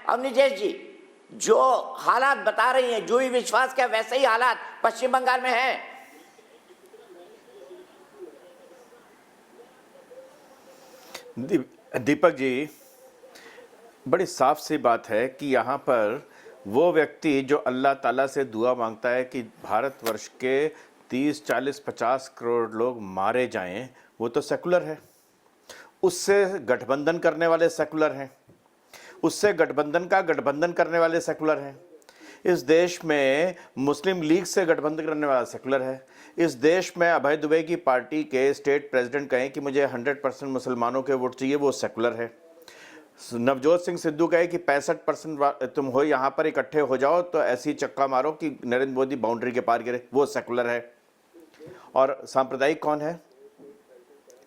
और निजेश जी, जो हालात बता रही हैं, जो ही विश्वास का वैसे ही हालात पश्चिम बंगाल में है। दीपक जी, बड़ी साफ सी बात है कि यहाँ पर वो व्यक्ति जो अल्लाह ताला से दुआ मांगता है कि भारतवर्ष के 30, 40, 50 करोड़ लोग मारे जाएं, वो तो सेकुलर है। उससे गठबंधन करने वाले सेकुलर हैं, उससे गठबंधन करने वाले सेकुलर हैं। इस देश में मुस्लिम लीग से गठबंधन करने वाला सेकुलर है। इस देश में अभय दुबे की पार्टी के स्टेट प्रेसिडेंट कहें कि मुझे 100% मुसलमानों के वोट चाहिए, वो सेकुलर है। नवजोत सिंह सिद्धू कहे कि 65% तुम हो यहाँ पर इकट्ठे हो जाओ तो ऐसी चक्का मारो कि नरेंद्र मोदी बाउंड्री के पार गिरे, वो सेकुलर है। और सांप्रदायिक कौन है?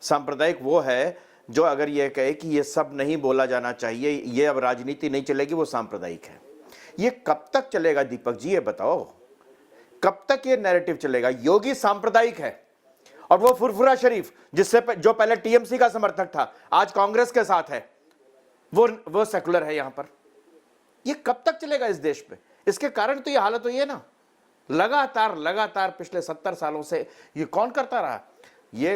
सांप्रदायिक वो है जो अगर ये कहे कि ये सब नहीं बोला जाना चाहिए, ये अब राजनीति नहीं चलेगी, वो सांप्रदायिक है। ये कब तक चलेगा दीपक जी, ये बताओ, कब तक ये नैरेटिव चलेगा? योगी सांप्रदायिक है और वो फुरफुरा शरीफ जो पहले टीएमसी का समर्थक था, आज कांग्रेस के साथ है, वो सेकुलर है। यहां पर ये कब तक चलेगा इस देश पे? इसके कारण तो ये हालत हुई है ना, लगातार पिछले 70 सालों से ये कौन करता रहा? ये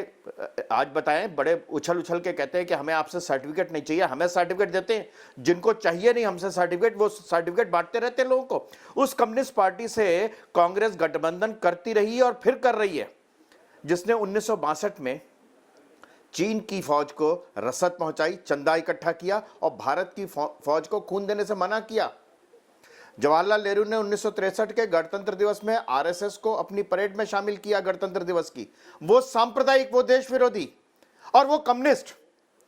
आज बताएं, बड़े उछल के कहते हैं कि हमें आपसे सर्टिफिकेट नहीं चाहिए, हमें सर्टिफिकेट देते हैं। जिनको चाहिए नहीं हमसे सर्टिफिकेट, वो सर्टिफिकेट बांटते रहते हैं लोगों को। उस कम्युनिस्ट पार्टी से कांग्रेस गठबंधन करती रही है और फिर कर रही है, जिसने 1962 में चीन की फौज को रसद पहुंचाई, चंदा इकट्ठा किया और भारत की फौज को खून देने से मना किया। जवाहरलाल नेहरू ने 1963 के गणतंत्र दिवस में आरएसएस को अपनी परेड में शामिल किया, गणतंत्र दिवस की। वो सांप्रदायिक, वो देश विरोधी और वो कम्युनिस्ट,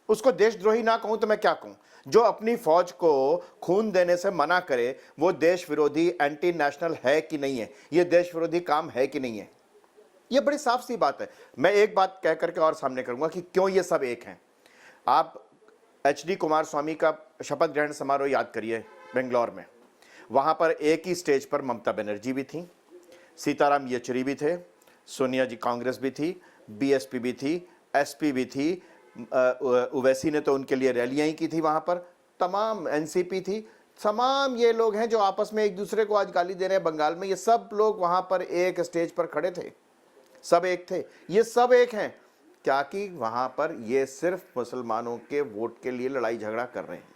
उसको देशद्रोही ना कहूं तो मैं क्या कहूं, जो अपनी फौज को खून देने से मना करे, वो देश विरोधी एंटी नेशनल है कि नहीं है? ये देश विरोधी काम है कि नहीं है? ये बड़ी साफ सी बात है। मैं एक बात कह करके और सामने करूंगा कि क्यों ये सब एक हैं। आप एचडी कुमारस्वामी का शपथ ग्रहण समारोह याद करिए बेंगलोर में। वहां पर एक ही स्टेज पर ममता बनर्जी भी थी, सीताराम येचुरी भी थे, सोनिया जी कांग्रेस भी थी, बीएसपी भी थी, एसपी भी थी, ओवैसी ने तो उनके लिए रैलियां ही की थी वहां पर, तमाम एनसीपी थी, तमाम ये लोग हैं जो आपस में एक दूसरे को आज गाली दे रहे हैं बंगाल में, ये सब लोग वहां पर एक स्टेज पर खड़े थे, सब एक थे। ये सब एक हैं क्या कि वहां पर ये सिर्फ मुसलमानों के वोट के लिए लड़ाई झगड़ा कर रहे हैं।